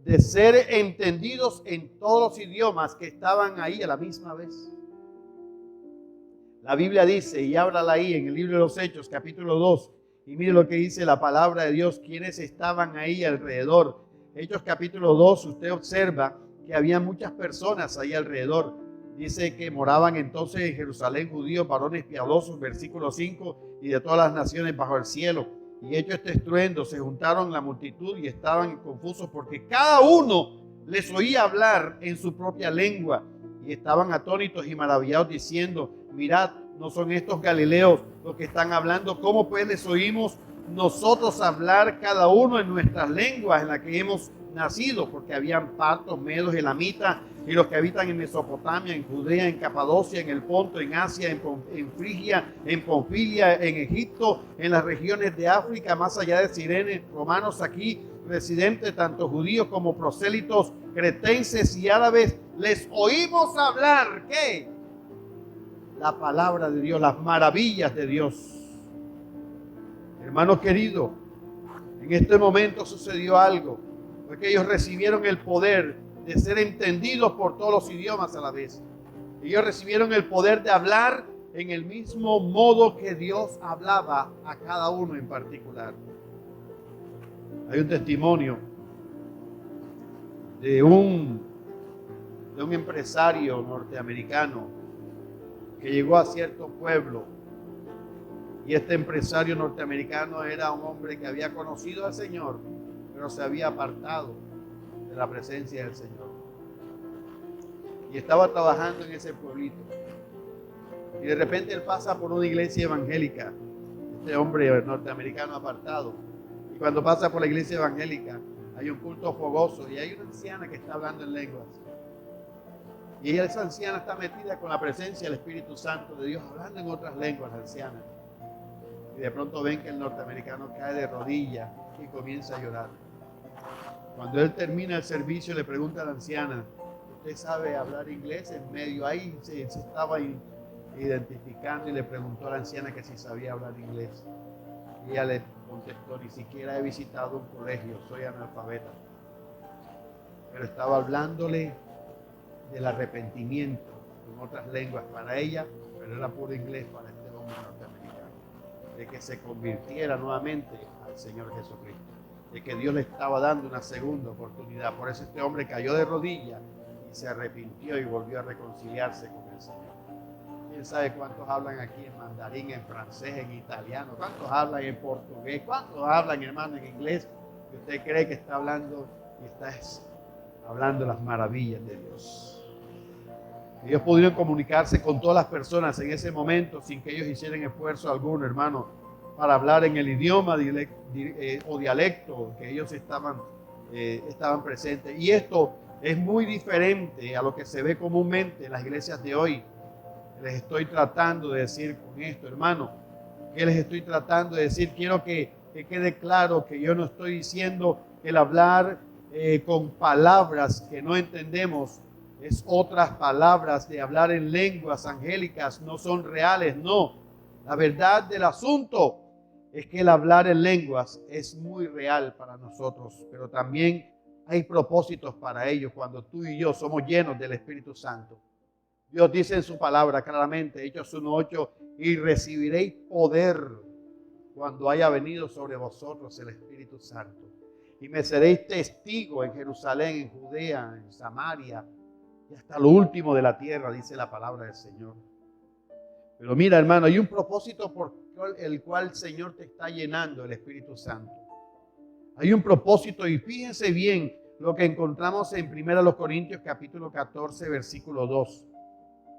de ser entendidos en todos los idiomas que estaban ahí a la misma vez. La Biblia dice, y háblala ahí en el libro de los Hechos, capítulo 2, y mire lo que dice la palabra de Dios, quienes estaban ahí alrededor. Hechos capítulo 2, usted observa que había muchas personas ahí alrededor. Dice que moraban entonces en Jerusalén judíos, varones piadosos, versículo 5, y de todas las naciones bajo el cielo. Y hecho este estruendo, se juntaron la multitud y estaban confusos porque cada uno les oía hablar en su propia lengua. Y estaban atónitos y maravillados diciendo, mirad, ¿no son estos galileos los que están hablando? ¿Cómo pues les oímos nosotros hablar cada uno en nuestras lenguas en las que hemos nacido? Porque habían partos, medos, elamitas, y los que habitan en Mesopotamia, en Judea, en Capadocia, en el Ponto, en Asia, en Frigia, en Panfilia, en Egipto, en las regiones de África, más allá de Cirene, romanos aquí, residentes, tanto judíos como prosélitos, cretenses y árabes, les oímos hablar, ¿qué? La palabra de Dios, las maravillas de Dios. Hermano querido, en este momento sucedió algo, fue que ellos recibieron el poder de ser entendidos por todos los idiomas a la vez. Ellos recibieron el poder de hablar en el mismo modo que Dios hablaba a cada uno en particular. Hay un testimonio de un empresario norteamericano que llegó a cierto pueblo, y este empresario norteamericano era un hombre que había conocido al Señor, pero se había apartado de la presencia del Señor. Y estaba trabajando en ese pueblito. Y de repente él pasa por una iglesia evangélica, este hombre norteamericano apartado. Y cuando pasa por la iglesia evangélica, hay un culto fogoso y hay una anciana que está hablando en lenguas. Y esa anciana está metida con la presencia del Espíritu Santo de Dios, hablando en otras lenguas, la anciana. Y de pronto ven que el norteamericano cae de rodillas y comienza a llorar. Cuando él termina el servicio, le pregunta a la anciana, ¿usted sabe hablar inglés? En medio ahí se estaba identificando y le preguntó a la anciana que si sabía hablar inglés. Y ella le contestó, ni siquiera he visitado un colegio, soy analfabeta. Pero estaba hablándole del arrepentimiento en otras lenguas para ella, pero era puro inglés para este hombre norteamericano, de que se convirtiera nuevamente al Señor Jesucristo, de que Dios le estaba dando una segunda oportunidad. Por eso este hombre cayó de rodillas y se arrepintió y volvió a reconciliarse con el Señor. ¿Quién sabe cuántos hablan aquí en mandarín, en francés, en italiano? ¿Cuántos hablan en portugués? ¿Cuántos hablan, hermano, en inglés? Que usted cree que está hablando y está hablando las maravillas de Dios. Ellos pudieron comunicarse con todas las personas en ese momento sin que ellos hicieran esfuerzo alguno, hermano, para hablar en el idioma o dialecto que ellos estaban presentes. Y esto es muy diferente a lo que se ve comúnmente en las iglesias de hoy. Les estoy tratando de decir con esto, hermano, ¿qué les estoy tratando de decir? Quiero que quede claro que yo no estoy diciendo que el hablar con palabras que no entendemos es otras palabras de hablar en lenguas angélicas, no son reales, no. La verdad del asunto es que el hablar en lenguas es muy real para nosotros, pero también hay propósitos para ello cuando tú y yo somos llenos del Espíritu Santo. Dios dice en su palabra claramente, Hechos 1:8, y recibiréis poder cuando haya venido sobre vosotros el Espíritu Santo. Y me seréis testigo en Jerusalén, en Judea, en Samaria y hasta lo último de la tierra, dice la palabra del Señor. Pero mira, hermano, hay un propósito por el cual el Señor te está llenando el Espíritu Santo. Hay un propósito, y fíjense bien lo que encontramos en 1 Corintios capítulo 14, versículo 2.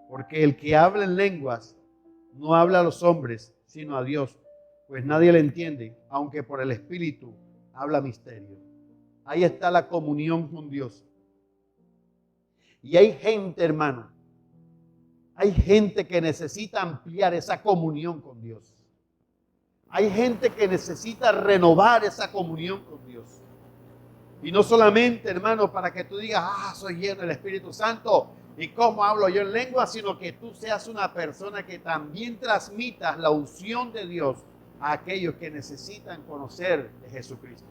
Porque el que habla en lenguas no habla a los hombres, sino a Dios, pues nadie le entiende, aunque por el Espíritu habla misterio. Ahí está la comunión con Dios. Y hay gente, hermano, Hay gente que necesita ampliar esa comunión con Dios. Hay gente que necesita renovar esa comunión con Dios. Y no solamente, hermano, para que tú digas, soy lleno del Espíritu Santo y cómo hablo yo en lengua, sino que tú seas una persona que también transmitas la unción de Dios a aquellos que necesitan conocer de Jesucristo.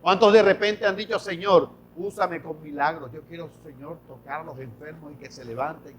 ¿Cuántos de repente han dicho, Señor, úsame con milagros? Yo quiero, Señor, tocar a los enfermos y que se levanten.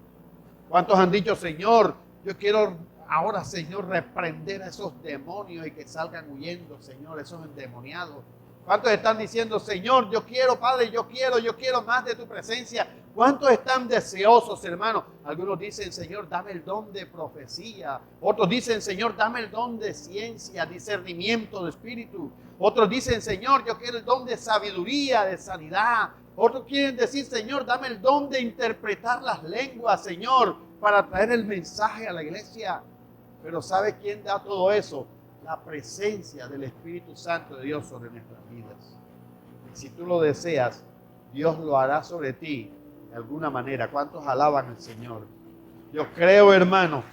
¿Cuántos han dicho, Señor, yo quiero ahora, Señor, reprender a esos demonios y que salgan huyendo, Señor, esos endemoniados? ¿Cuántos están diciendo, Señor, yo quiero, Padre, yo quiero más de tu presencia? ¿Cuántos están deseosos, hermano? Algunos dicen, Señor, dame el don de profecía. Otros dicen, Señor, dame el don de ciencia, discernimiento de espíritu. Otros dicen, Señor, yo quiero el don de sabiduría, de sanidad. Otros quieren decir, Señor, dame el don de interpretar las lenguas, Señor, para traer el mensaje a la iglesia. Pero ¿sabe quién da todo eso? La presencia del Espíritu Santo de Dios sobre nuestras vidas. Y si tú lo deseas, Dios lo hará sobre ti de alguna manera. ¿Cuántos alaban al Señor? Yo creo, hermano,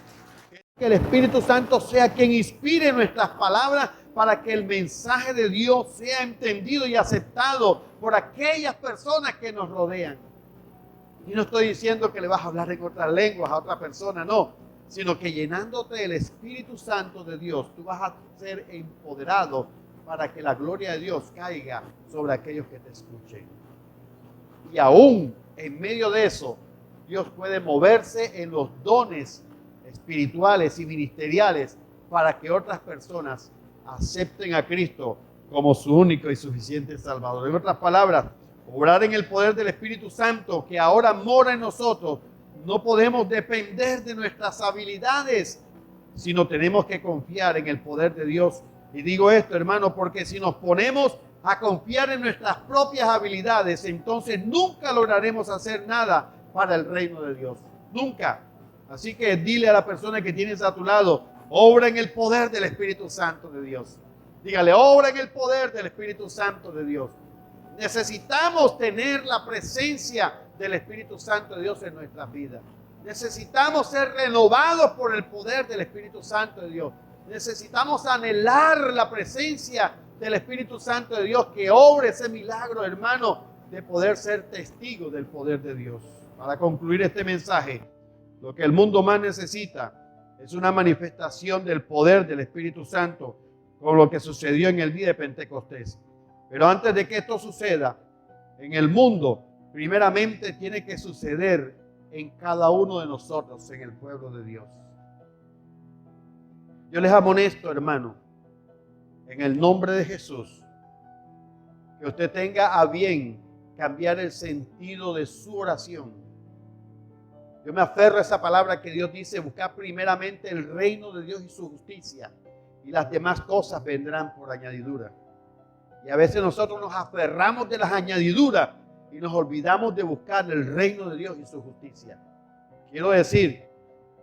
que el Espíritu Santo sea quien inspire nuestras palabras para que el mensaje de Dios sea entendido y aceptado por aquellas personas que nos rodean. Y no estoy diciendo que le vas a hablar en otras lenguas a otra persona, no. Sino que llenándote del Espíritu Santo de Dios, tú vas a ser empoderado para que la gloria de Dios caiga sobre aquellos que te escuchen. Y aún en medio de eso, Dios puede moverse en los dones espirituales y ministeriales para que otras personas acepten a Cristo como su único y suficiente Salvador. En otras palabras, obrar en el poder del Espíritu Santo que ahora mora en nosotros. No podemos depender de nuestras habilidades, sino tenemos que confiar en el poder de Dios. Y digo esto, hermano, porque si nos ponemos a confiar en nuestras propias habilidades, entonces nunca lograremos hacer nada para el reino de Dios. Nunca. Así que dile a la persona que tienes a tu lado, obra en el poder del Espíritu Santo de Dios. Dígale, obra en el poder del Espíritu Santo de Dios. Necesitamos tener la presencia del Espíritu Santo de Dios en nuestras vidas. Necesitamos ser renovados por el poder del Espíritu Santo de Dios. Necesitamos anhelar la presencia del Espíritu Santo de Dios que obre ese milagro, hermano, de poder ser testigo del poder de Dios. Para concluir este mensaje, lo que el mundo más necesita es una manifestación del poder del Espíritu Santo, con lo que sucedió en el día de Pentecostés. Pero antes de que esto suceda en el mundo, primeramente tiene que suceder en cada uno de nosotros, en el pueblo de Dios. Yo les amonesto, hermano, en el nombre de Jesús, que usted tenga a bien cambiar el sentido de su oración. Yo me aferro a esa palabra que Dios dice, buscar primeramente el reino de Dios y su justicia, y las demás cosas vendrán por añadidura. Y a veces nosotros nos aferramos de las añadiduras y nos olvidamos de buscar el reino de Dios y su justicia. Quiero decir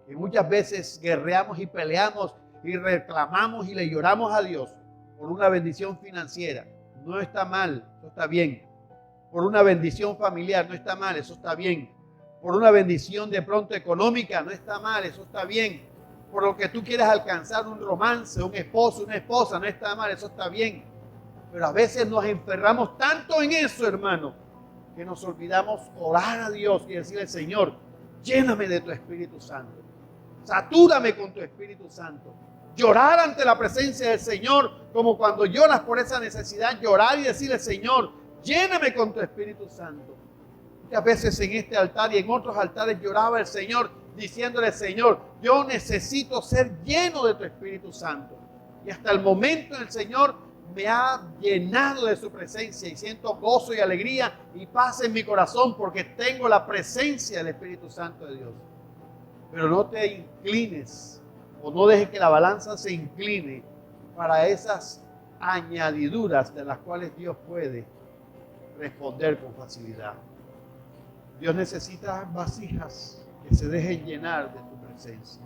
que muchas veces guerreamos y peleamos y reclamamos y le lloramos a Dios por una bendición financiera. No está mal, eso está bien. Por una bendición familiar, no está mal, eso está bien. Por una bendición de pronto económica, no está mal, eso está bien. Por lo que tú quieras alcanzar un romance, un esposo, una esposa, no está mal, eso está bien. Pero a veces nos enferramos tanto en eso, hermano, que nos olvidamos orar a Dios y decirle, Señor, lléname de tu Espíritu Santo. Satúrame con tu Espíritu Santo. Llorar ante la presencia del Señor, como cuando lloras por esa necesidad, llorar y decirle, Señor, lléname con tu Espíritu Santo. Muchas veces en este altar y en otros altares lloraba el Señor, diciéndole, Señor, yo necesito ser lleno de tu Espíritu Santo. Y hasta el momento el Señor me ha llenado de su presencia y siento gozo y alegría y paz en mi corazón porque tengo la presencia del Espíritu Santo de Dios. Pero no te inclines o no dejes que la balanza se incline para esas añadiduras de las cuales Dios puede responder con facilidad. Dios necesita vasijas que se dejen llenar de tu presencia.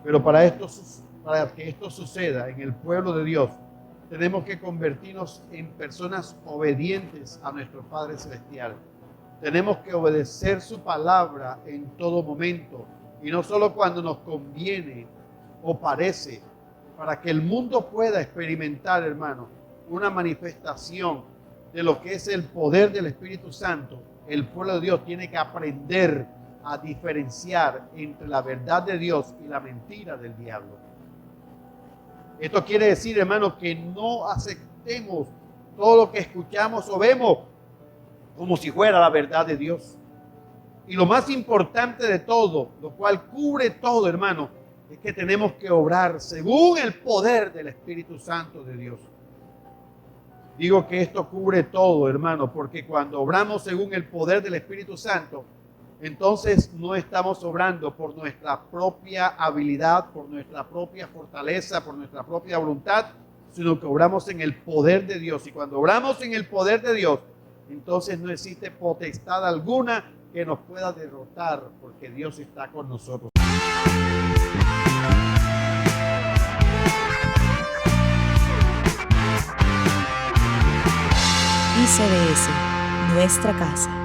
Pero para que esto suceda en el pueblo de Dios, tenemos que convertirnos en personas obedientes a nuestro Padre Celestial. Tenemos que obedecer su palabra en todo momento y no solo cuando nos conviene o parece, para que el mundo pueda experimentar, hermano, una manifestación de lo que es el poder del Espíritu Santo. El pueblo de Dios tiene que aprender a diferenciar entre la verdad de Dios y la mentira del diablo. Esto quiere decir, hermano, que no aceptemos todo lo que escuchamos o vemos como si fuera la verdad de Dios. Y lo más importante de todo, lo cual cubre todo, hermano, es que tenemos que obrar según el poder del Espíritu Santo de Dios. Digo que esto cubre todo, hermano, porque cuando obramos según el poder del Espíritu Santo, entonces no estamos obrando por nuestra propia habilidad, por nuestra propia fortaleza, por nuestra propia voluntad, sino que obramos en el poder de Dios. Y cuando obramos en el poder de Dios, entonces no existe potestad alguna que nos pueda derrotar, porque Dios está con nosotros. ICBS, nuestra casa.